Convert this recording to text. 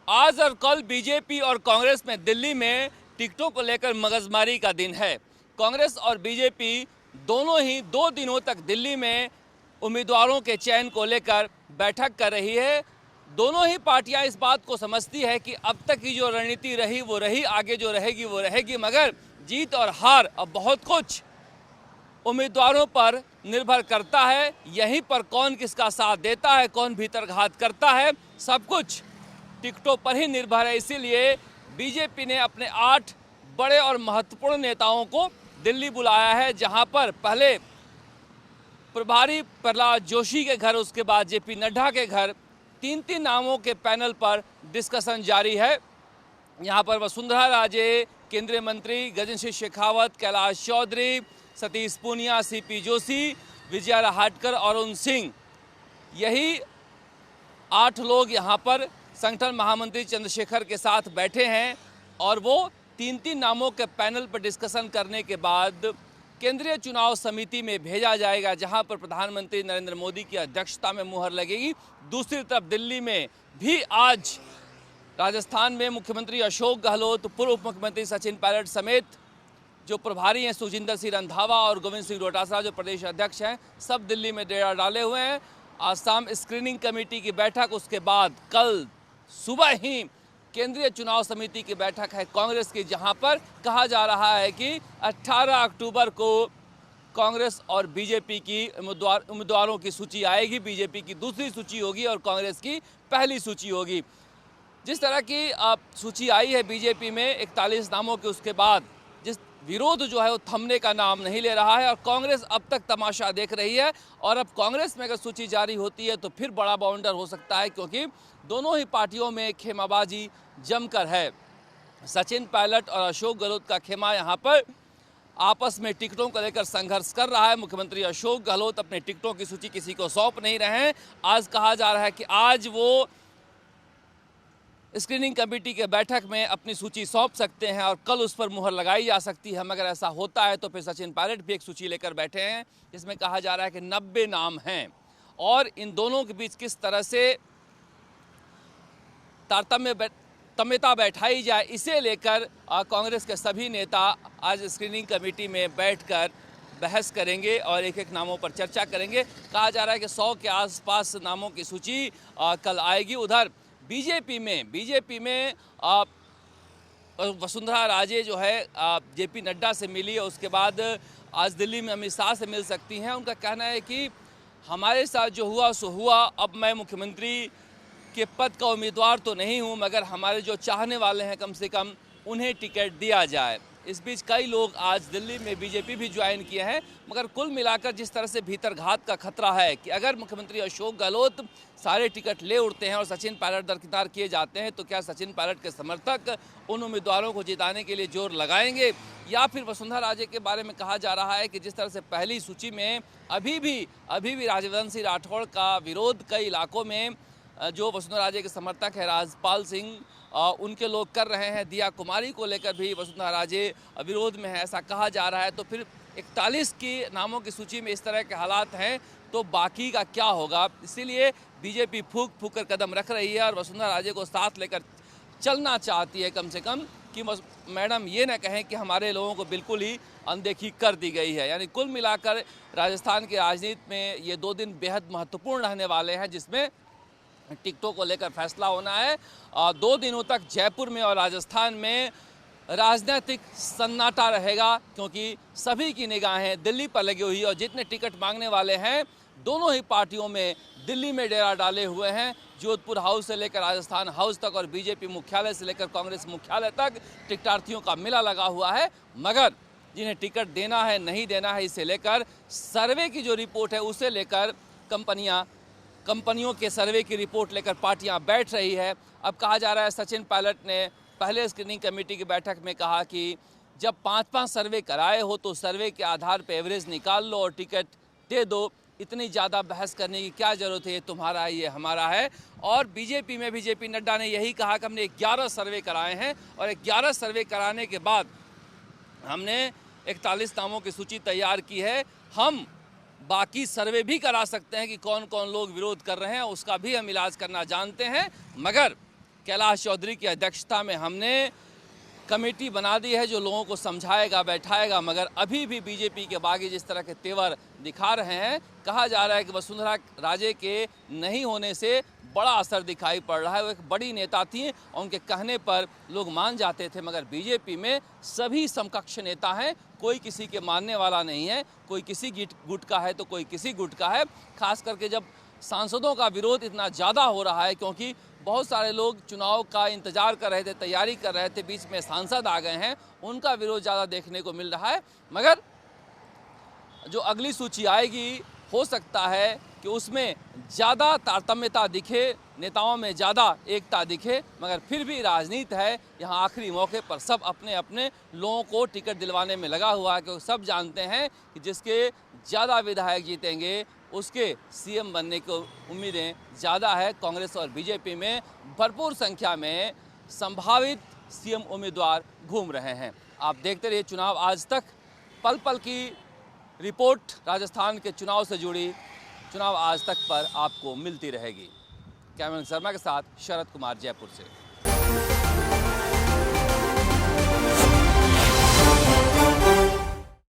आज और कल बीजेपी और कांग्रेस में दिल्ली में टिकटों को लेकर मगजमारी का दिन है। कांग्रेस और बीजेपी दोनों ही 2 दिनों तक दिल्ली में उम्मीदवारों के चयन को लेकर बैठक कर रही है। दोनों ही पार्टियां इस बात को समझती है कि अब तक की जो रणनीति रही वो रही, आगे जो रहेगी वो रहेगी, मगर जीत और हार अब बहुत कुछ उम्मीदवारों पर निर्भर करता है। यहीं पर कौन किसका साथ देता है, कौन भीतरघात करता है, सब कुछ टिकटों पर ही निर्भर है। इसीलिए बीजेपी ने अपने 8 बड़े और महत्वपूर्ण नेताओं को दिल्ली बुलाया है, जहां पर पहले प्रभारी प्रहलाद जोशी के घर, उसके बाद जेपी नड्डा के घर, 3 नामों के पैनल पर डिस्कशन जारी है। यहां पर वसुंधरा राजे, केंद्रीय मंत्री गजेंद्र सिंह शेखावत, कैलाश चौधरी, सतीश पूनिया, सीपी जोशी, विजया राहटकर, अरुण सिंह, यही 8 लोग यहां पर संगठन महामंत्री चंद्रशेखर के साथ बैठे हैं और वो 3 नामों के पैनल पर डिस्कशन करने के बाद केंद्रीय चुनाव समिति में भेजा जाएगा, जहां पर प्रधानमंत्री नरेंद्र मोदी की अध्यक्षता में मुहर लगेगी। दूसरी तरफ दिल्ली में भी आज राजस्थान में मुख्यमंत्री अशोक गहलोत, पूर्व उप मुख्यमंत्री सचिन पायलट समेत जो प्रभारी हैं सुजिंदर सिंह रंधावा और गोविंद सिंह डोटासरा जो प्रदेश अध्यक्ष हैं, सब दिल्ली में डेरा डाले हुए हैं। आज शाम स्क्रीनिंग कमेटी की बैठक, उसके बाद कल सुबह ही केंद्रीय चुनाव समिति की बैठक है कांग्रेस की, जहां पर कहा जा रहा है कि 18 अक्टूबर को कांग्रेस और बीजेपी की उम्मीदवारों की सूची आएगी। बीजेपी की दूसरी सूची होगी और कांग्रेस की पहली सूची होगी। जिस तरह की सूची आई है बीजेपी में 41 नामों के, उसके बाद जिस विरोध जो है वो थमने का नाम नहीं ले रहा है और कांग्रेस अब तक तमाशा देख रही है। और अब कांग्रेस में अगर सूची जारी होती है तो फिर बड़ा बाउंडर हो सकता है, क्योंकि दोनों ही पार्टियों में खेमाबाजी जमकर है। सचिन पायलट और अशोक गहलोत का खेमा यहाँ पर आपस में टिकटों को लेकर संघर्ष कर रहा है। मुख्यमंत्री अशोक गहलोत अपने टिकटों की सूची किसी को सौंप नहीं रहे हैं। आज कहा जा रहा है कि आज वो स्क्रीनिंग कमेटी के बैठक में अपनी सूची सौंप सकते हैं और कल उस पर मुहर लगाई जा सकती है। मगर ऐसा होता है तो फिर सचिन पायलट भी एक सूची लेकर बैठे हैं, जिसमें कहा जा रहा है कि 90 नाम हैं और इन दोनों के बीच किस तरह से तारतम्यता बैठाई जाए, इसे लेकर कांग्रेस के सभी नेता आज स्क्रीनिंग कमेटी में बैठकर बहस करेंगे और एक एक नामों पर चर्चा करेंगे। कहा जा रहा है कि 100 के आसपास नामों की सूची कल आएगी। उधर बीजेपी में वसुंधरा राजे जो है जेपी नड्डा से मिली है, उसके बाद आज दिल्ली में अमित शाह से मिल सकती हैं। उनका कहना है कि हमारे साथ जो हुआ सो हुआ, अब मैं मुख्यमंत्री के पद का उम्मीदवार तो नहीं हूं, मगर हमारे जो चाहने वाले हैं कम से कम उन्हें टिकट दिया जाए। इस बीच कई लोग आज दिल्ली में बीजेपी भी ज्वाइन किए हैं, मगर कुल मिलाकर जिस तरह से भीतरघात का खतरा है कि अगर मुख्यमंत्री अशोक गहलोत सारे टिकट ले उड़ते हैं और सचिन पायलट दरकिनार किए जाते हैं, तो क्या सचिन पायलट के समर्थक उन उम्मीदवारों को जिताने के लिए जोर लगाएंगे, या फिर वसुंधरा राजे के बारे में कहा जा रहा है कि जिस तरह से पहली सूची में अभी भी राजवंश सिंह राठौड़ का विरोध कई इलाकों में जो वसुंधरा राजे के समर्थक है राजपाल सिंह, उनके लोग कर रहे हैं। दिया कुमारी को लेकर भी वसुंधरा राजे विरोध में है, ऐसा कहा जा रहा है। तो फिर 41 की नामों की सूची में इस तरह के हालात हैं तो बाकी का क्या होगा। इसीलिए बीजेपी फूंक कर कदम रख रही है और वसुंधरा राजे को साथ लेकर चलना चाहती है, कम से कम कि मैडम ये ना कहें कि हमारे लोगों को बिल्कुल ही अनदेखी कर दी गई है। यानी कुल मिलाकर राजस्थान की राजनीति में ये 2 दिन बेहद महत्वपूर्ण रहने वाले हैं, जिसमें टिकटों को लेकर फैसला होना है। 2 दिनों तक जयपुर में और राजस्थान में राजनीतिक सन्नाटा रहेगा, क्योंकि सभी की निगाहें दिल्ली पर लगी हुई है और जितने टिकट मांगने वाले हैं दोनों ही पार्टियों में दिल्ली में डेरा डाले हुए हैं। जोधपुर हाउस से लेकर राजस्थान हाउस तक और बीजेपी मुख्यालय से लेकर कांग्रेस मुख्यालय तक टिकटार्थियों का मेला लगा हुआ है। मगर जिन्हें टिकट देना है नहीं देना है, इसे लेकर सर्वे की जो रिपोर्ट है उसे लेकर कंपनियों के सर्वे की रिपोर्ट लेकर पार्टियां बैठ रही है। अब कहा जा रहा है सचिन पायलट ने पहले स्क्रीनिंग कमेटी की बैठक में कहा कि जब 5-5 सर्वे कराए हो तो सर्वे के आधार पर एवरेज निकाल लो और टिकट दे दो। इतनी ज़्यादा बहस करने की क्या ज़रूरत है, ये तुम्हारा है, ये हमारा है। और बीजेपी में भी जेपी नड्डा ने यही कहा कि हमने 11 सर्वे कराए हैं और 11 सर्वे कराने के बाद हमने 41 नामों की सूची तैयार की है। हम बाकी सर्वे भी करा सकते हैं कि कौन कौन लोग विरोध कर रहे हैं, उसका भी हम इलाज करना जानते हैं। मगर कैलाश चौधरी की अध्यक्षता में हमने कमेटी बना दी है जो लोगों को समझाएगा, बैठाएगा, मगर अभी भी बीजेपी के बागी जिस तरह के तेवर दिखा रहे हैं, कहा जा रहा है कि वसुंधरा राजे के नहीं होने से बड़ा असर दिखाई पड़ रहा है। वो एक बड़ी नेता थी और उनके कहने पर लोग मान जाते थे, मगर बीजेपी में सभी समकक्ष नेता हैं, कोई किसी के मानने वाला नहीं है, कोई किसी गुट का है तो कोई किसी गुट का है। खास करके जब सांसदों का विरोध इतना ज़्यादा हो रहा है, क्योंकि बहुत सारे लोग चुनाव का इंतजार कर रहे थे, तैयारी कर रहे थे, बीच में सांसद आ गए हैं, उनका विरोध ज़्यादा देखने को मिल रहा है। मगर जो अगली सूची आएगी हो सकता है कि उसमें ज़्यादा तारतम्यता दिखे, नेताओं में ज़्यादा एकता दिखे, मगर फिर भी राजनीति है। यहाँ आखिरी मौके पर सब अपने अपने लोगों को टिकट दिलवाने में लगा हुआ है, क्योंकि सब जानते हैं कि जिसके ज़्यादा विधायक जीतेंगे उसके सीएम बनने की उम्मीदें ज़्यादा है। कांग्रेस और बीजेपी में भरपूर संख्या में संभावित सीएम उम्मीदवार घूम रहे हैं। आप देखते रहिए चुनाव आज तक, पल पल की रिपोर्ट राजस्थान के चुनाव से जुड़ी चुनाव आज तक पर आपको मिलती रहेगी। कैमरामैन शर्मा के साथ शरद कुमार, जयपुर से।